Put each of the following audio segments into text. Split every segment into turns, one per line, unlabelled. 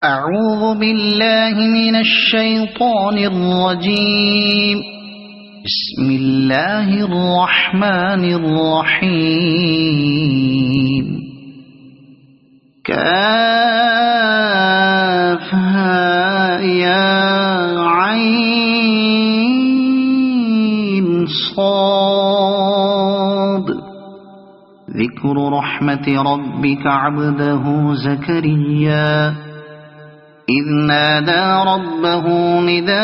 أعوذ بالله من الشيطان الرجيم. بسم الله الرحمن الرحيم. كافها يا عين صاد. ذكر رحمة ربك عبده زكريا إذ نادى ربه نداء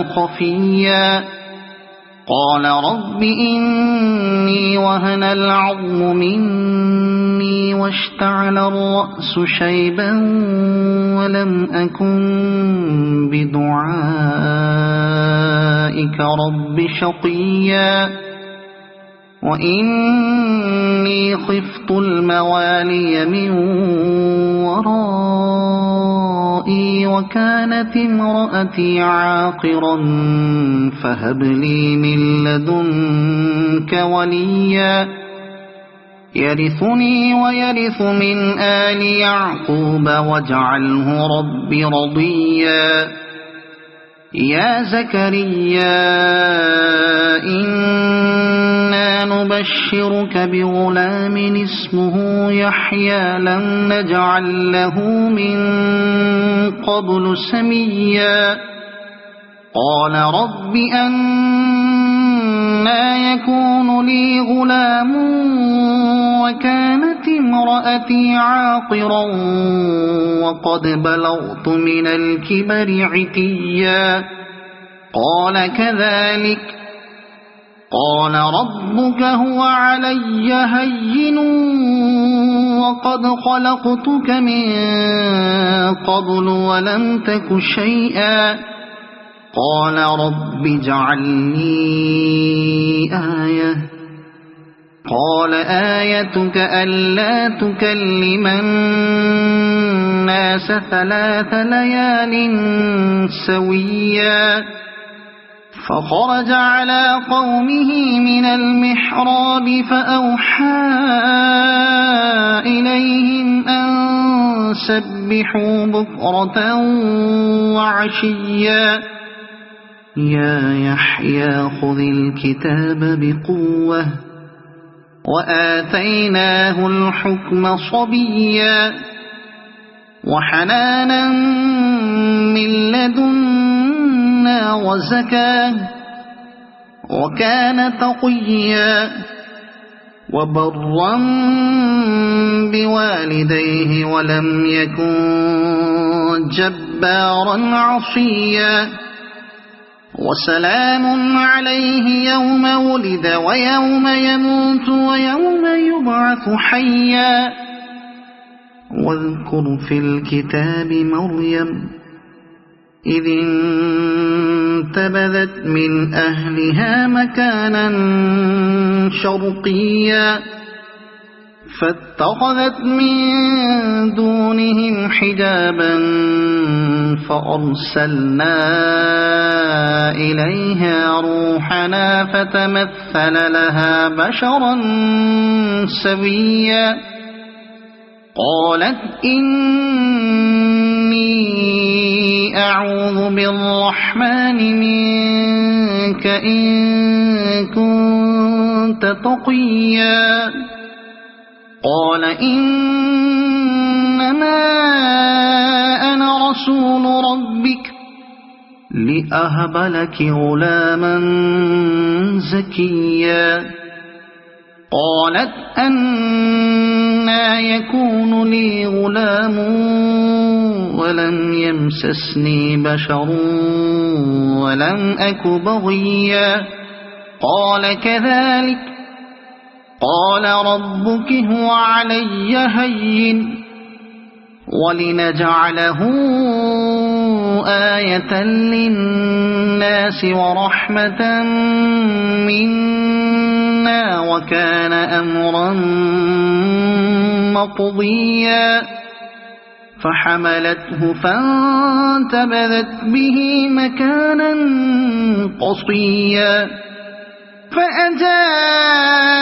خفيا قال رب إني وهن العظم مني واشتعل الرأس شيبا ولم أكن بدعائك رب شقيا وإني خفت الموالي من ورائي وكانت امرأتي عاقرا فهب لي من لدنك وليا يرثني ويرث من آل يعقوب واجعله رب رضيا. يا زكريا إنا نبشرك بغلام اسمه يحيى لم نجعل له من قبل سميا قال رب أنى يكون لي غلام وكانت امرأتي عاقرا وقد بلغت من الكبر عتيا قال كذلك قال ربك هو علي هين وقد خلقتك من قبل ولم تك شيئا قال رب اجعل لي آية قال آيتك ألا تكلم الناس 3 ليال سويا فخرج على قومه من المحراب فأوحى إليهم أن سبحوا بكرة وعشيا يا يحيى خذ الكتاب بقوة وآتيناه الحكم صبيا وحنانا من لدنا وزكاة وكان تقيا وبرا بوالديه ولم يكن جبارا عصيا وسلام عليه يوم ولد ويوم يموت ويوم يبعث حيا واذكر في الكتاب مريم إذ انتبذت من أهلها مكانا شرقيا فاتخذت من دونهم حجابا فأرسلنا إليها روحنا فتمثل لها بشرا سويا قالت إني أعوذ بالرحمن منك إن كنت تقيا قال إنما أنا رسول ربك لأهب لك غلاما زكيا قالت أنى يكون لي غلام ولم يمسسني بشر ولم أك بغيا قال كذلك قال ربك هو علي هين ولنجعله آية للناس ورحمة منا وكان أمرا مقضيا فحملته فانتبذت به مكانا قصيا فأجاءها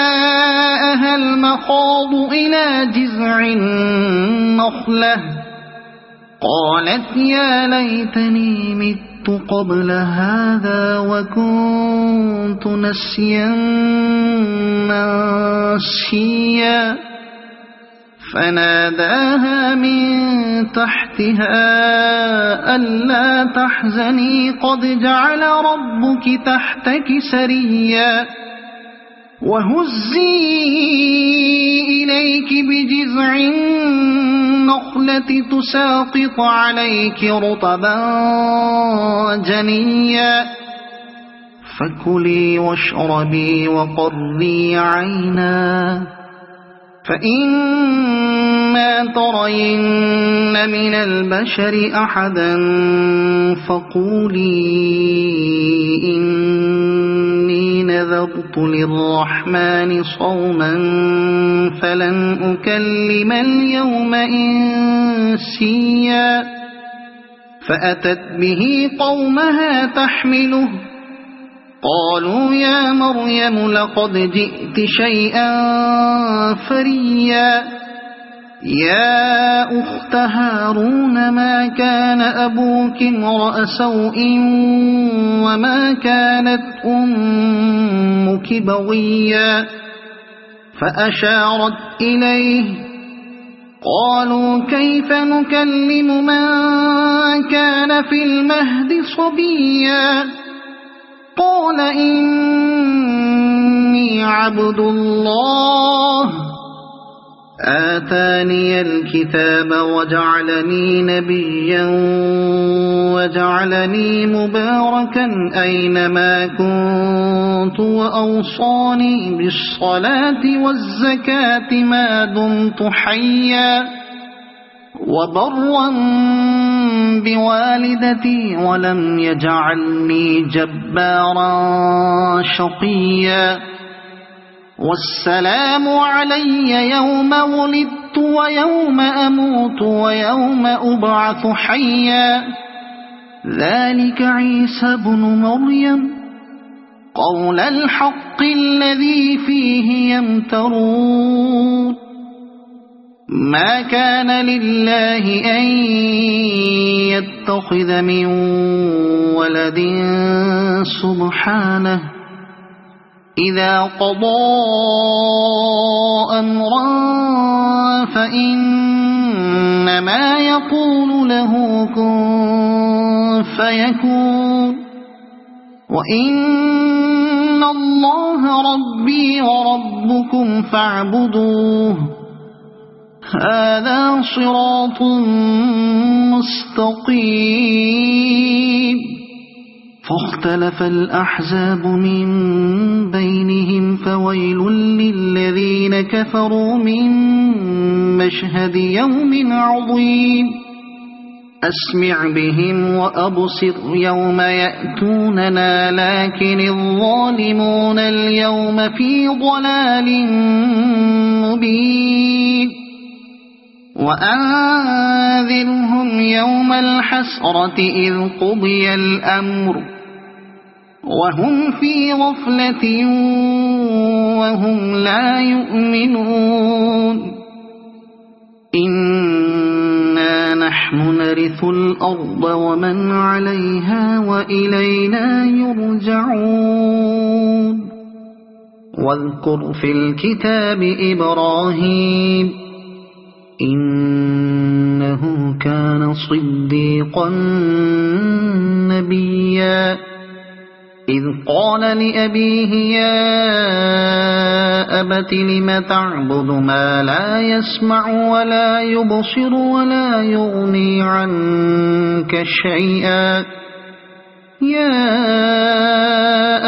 المخاض إلى جذع النخلة النخلة قالت يا ليتني مت قبل هذا وكنت نسيا منسيا فناداها من تحتها ألا تحزني قد جعل ربك تحتك سريا وهزي إليك بجذع النخلة تساقط عليك رطبا جنيا فكلي واشربي وقري عينا فإما ترين من البشر أحدا فقولي إني نذرت للرحمن صوما فلن أكلم اليوم إنسيا فأتت به قومها تحمله قالوا يا مريم لقد جئت شيئا فريا يا أخت هارون ما كان أبوك امرأ سوء وما كانت أمك بغيا فأشارت إليه قالوا كيف نكلم من كان في المهد صبيا قال إني عبد الله آتاني الكتاب وجعلني نبيا وجعلني مباركا أينما كنت وأوصاني بالصلاة والزكاة ما دمت حيا وبرا بوالدتي ولم يجعلني جبارا شقيا والسلام علي يوم ولدت ويوم أموت ويوم أبعث حيا ذلك عيسى بن مريم قول الحق الذي فيه يمترون ما كان لله أن يتخذ من ولد سبحانه إذا قضى أمرا فإنما يقول له كن فيكون وإن الله ربي وربكم فاعبدوه هذا صراط مستقيم فاختلف الأحزاب من بينهم فويل للذين كفروا من مشهد يوم عظيم أسمع بهم وأبصر يوم يأتوننا لكن الظالمون اليوم في ضلال مبين وأنذرهم يوم الحسرة إذ قضي الأمر وهم في غفلة وهم لا يؤمنون إنا نحن نرث الأرض ومن عليها وإلينا يرجعون واذكر في الكتاب إبراهيم إنه كان صديقا نبيا إذ قال لأبيه يا أبت لم تعبد ما لا يسمع ولا يبصر ولا يغني عنك شيئا يا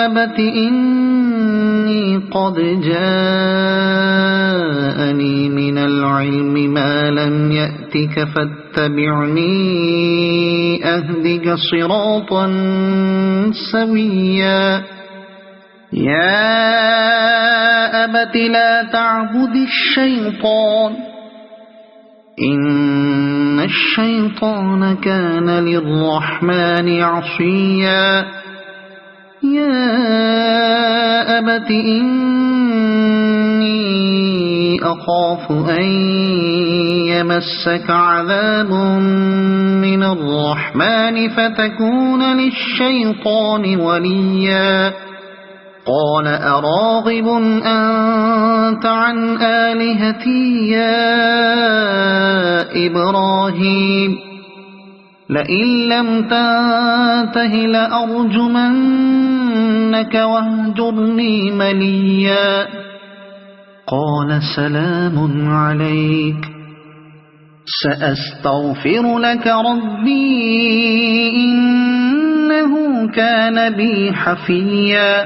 أبت إني قد جاءني من العلم ما لم يأتك فاتبعني أهدك صراطا سويا يا أبت لا تعبد الشيطان إن الشيطان كان للرحمن عصيا يا أبت إني أخاف أن يمسك عذاب من الرحمن فتكون للشيطان وليا قال أراغب أنت عن آلهتي يا إبراهيم لئن لم تنته لأرجمنك واهجرني مليا قال سلام عليك سأستغفر لك ربي إنه كان بي حفيا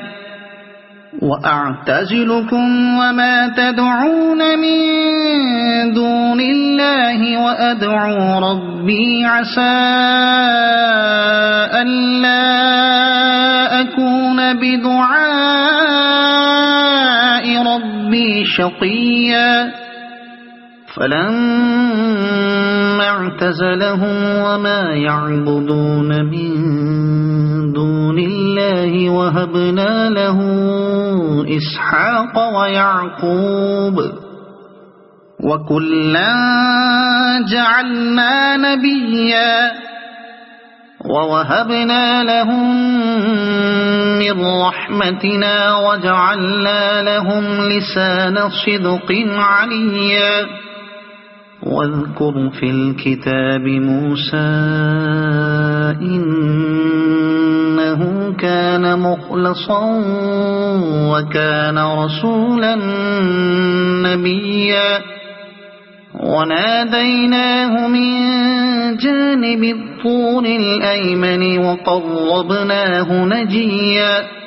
وأعتزلكم وما تدعون من دون الله وأدعو ربي عسى ألا أكون بدعاء ربي شقيا فلما اعتزلهم وما يعبدون من دون الله وهبنا له إسحاق ويعقوب وكلا جعلنا نبيا ووهبنا لهم من رحمتنا وجعلنا لهم لسان صدق عليا واذكر في الكتاب موسى إنه كان مخلصا وكان رسولا نبيا وناديناه من جانب الطور الأيمن وقربناه نجيا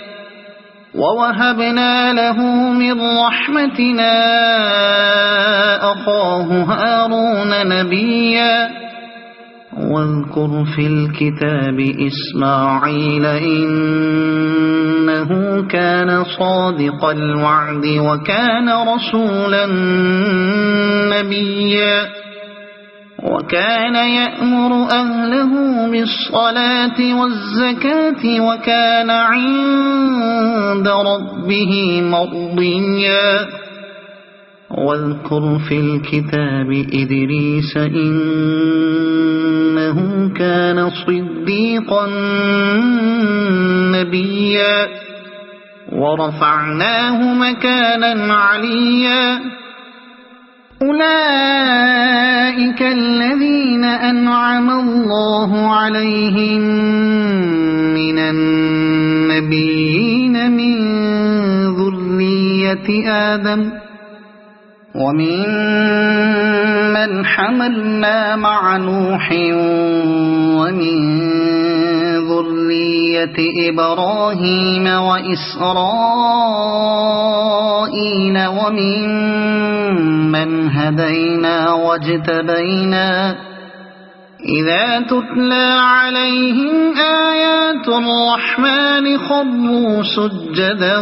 ووهبنا له من رحمتنا أخاه هارون نبيا واذكر في الكتاب إسماعيل إنه كان صادق الوعد وكان رسولا نبيا وكان يأمر أهله بالصلاة والزكاة وكان عند ربه مرضيا واذكر في الكتاب إدريس إنه كان صديقا نبيا ورفعناه مكانا عليا أولئك الذين أنعم الله عليهم من النبيين من ذرية آدم ومن من حملنا مع نوح ومن ذرية إبراهيم وإسرائيل ومن من هدينا واجتبينا إذا تتلى عليهم آيات الرحمن خروا سجدا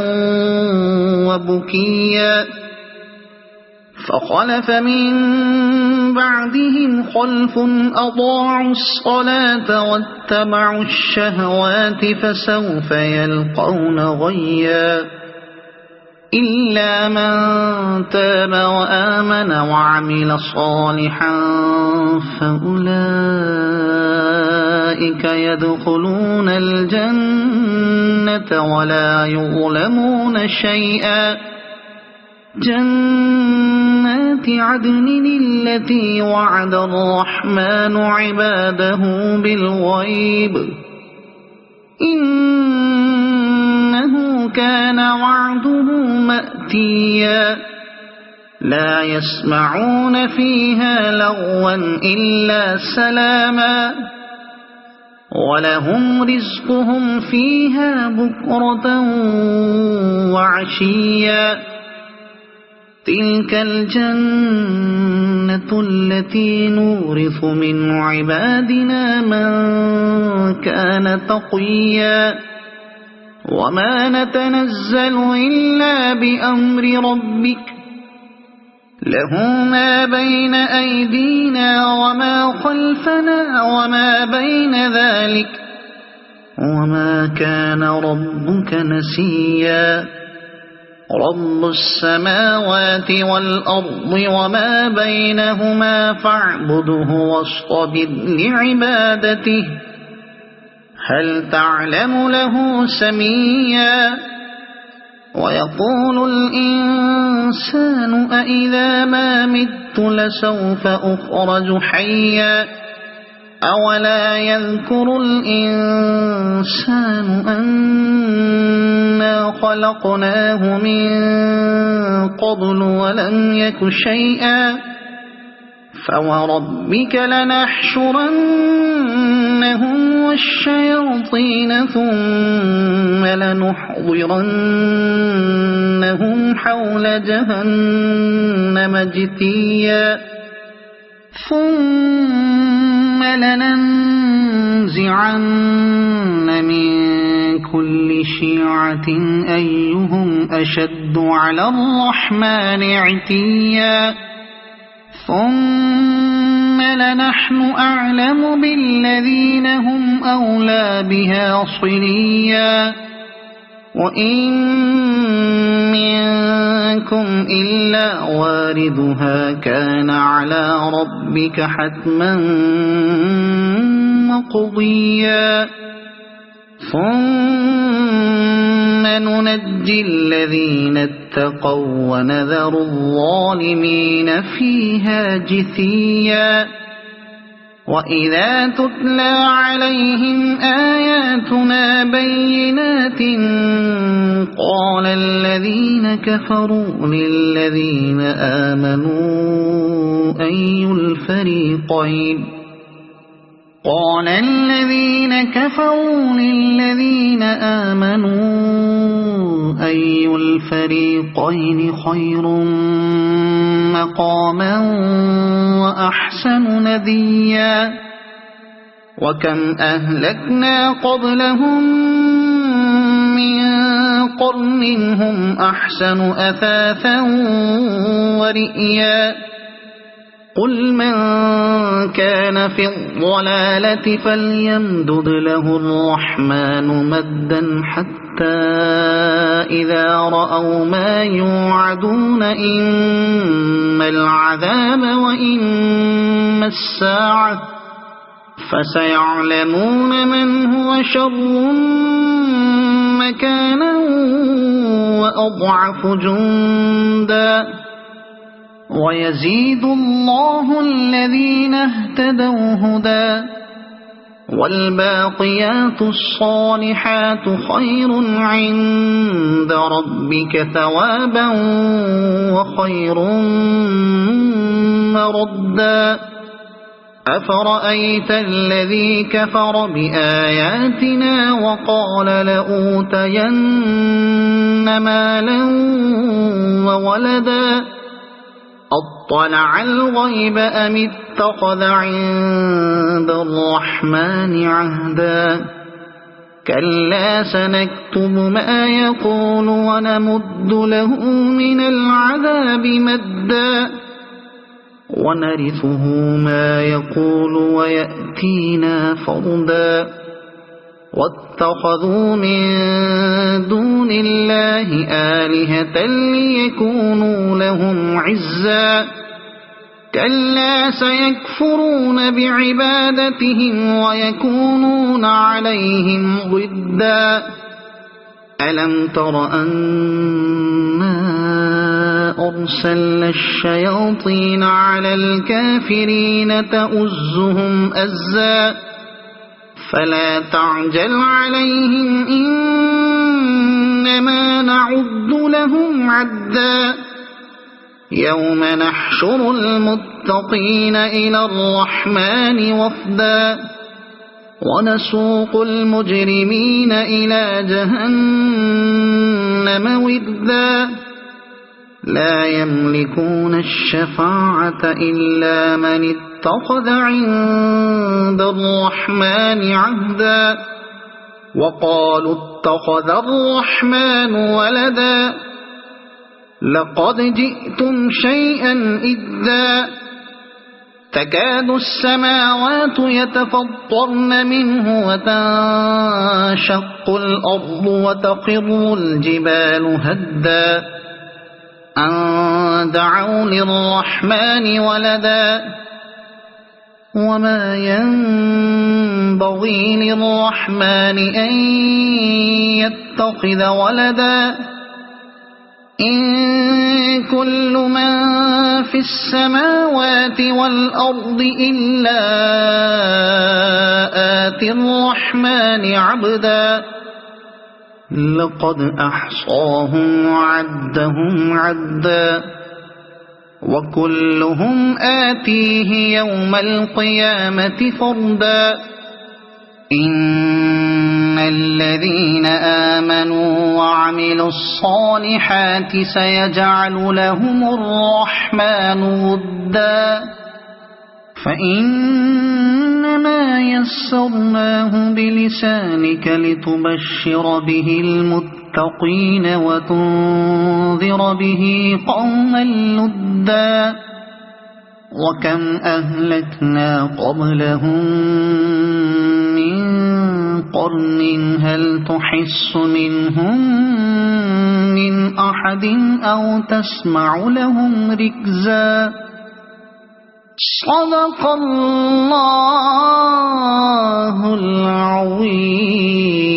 وبكيا فخلف من بعدهم خلف أضاعوا الصلاة واتبعوا الشهوات فسوف يلقون غيا إلا من تاب وآمن وعمل صالحا فأولئك يدخلون الجنة ولا يظلمون شيئا جنات عدن التي وعد الرحمن عباده بالغيب إنه كان وعده مأتيا لا يسمعون فيها لغوا إلا سلاما ولهم رزقهم فيها بكرة وعشيا تلك الجنة التي نورث من عبادنا من كان تقيا وما نتنزل إلا بأمر ربك له ما بين أيدينا وما خلفنا وما بين ذلك وما كان ربك نسيا رب السماوات والأرض وما بينهما فاعبده واصطبر لعبادته هل تعلم له سميا ويقول الإنسان أإذا ما مت لسوف أخرج حيا أولا يذكر الإنسان أنا خلقناه من قبل ولم يك شيئا فوربك لنحشرنهم والشياطين ثم لنحضرنهم حول جهنم جثيا ثم لننزعن من كل شيعة أيهم أشد على الرحمن عتيا ثم لنحن أعلم بالذين هم أولى بها صليا وإن منكم إلا واردها كان على ربك حتما مقضيا ثم ننجي الذين اتقوا ونذر الظالمين فيها جثيا وإذا تتلى عليهم آياتنا بينات قال الذين كفروا للذين آمنوا أي الفريقين خير مقاما وأحسن نديا وكم أهلكنا قبلهم من قرن هم أحسن أثاثا ورئيا قل من كان في الضلالة فليمدد له الرحمن مدا حتى إذا رأوا ما يوعدون إما العذاب وإما الساعة فسيعلمون من هو شر مكانا وأضعف جندا ويزيد الله الذين اهتدوا هدى والباقيات الصالحات خير عند ربك ثوابا وخير مردا أفرأيت الذي كفر بآياتنا وقال لأوتين مالا وولدا أطلع الغيب أم اتخذ عند الرحمن عهدا كلا سنكتب ما يقول ونمد له من العذاب مدا ونرثه ما يقول ويأتينا فردا واتخذوا من دون الله آلهة ليكونوا لهم عزا كلا سيكفرون بعبادتهم ويكونون عليهم ضدا ألم تر أنا أرسلنا الشياطين على الكافرين تؤزهم أزا فلا تعجل عليهم إنما نعد لهم عدا يوم نحشر المتقين إلى الرحمن وفدا ونسوق المجرمين إلى جهنم وردا لا يملكون الشفاعة إلا من اتخذ عند الرحمن عهدا وقالوا اتخذ الرحمن ولدا لقد جئتم شيئا إدا تكاد السماوات يتفطرن منه وتنشق الأرض وتخر الجبال هدا أن دعوا للرحمن ولدا وما ينبغي للرحمن أن يتخذ ولدا إن كل من في السماوات والأرض إلا آتي الرحمن عبدا لقد أحصاهم وعدهم عدا وكلهم آتيه يوم القيامة فردا إن الذين آمنوا وعملوا الصالحات سيجعل لهم الرحمن ودا فإنما يسرناه بلسانك لتبشر به المتقين وتنذر به قوما لدا وكم أهلكنا قبلهم من قرن هل تحس منهم من أحد أو تسمع لهم ركزا صدق الله العظيم.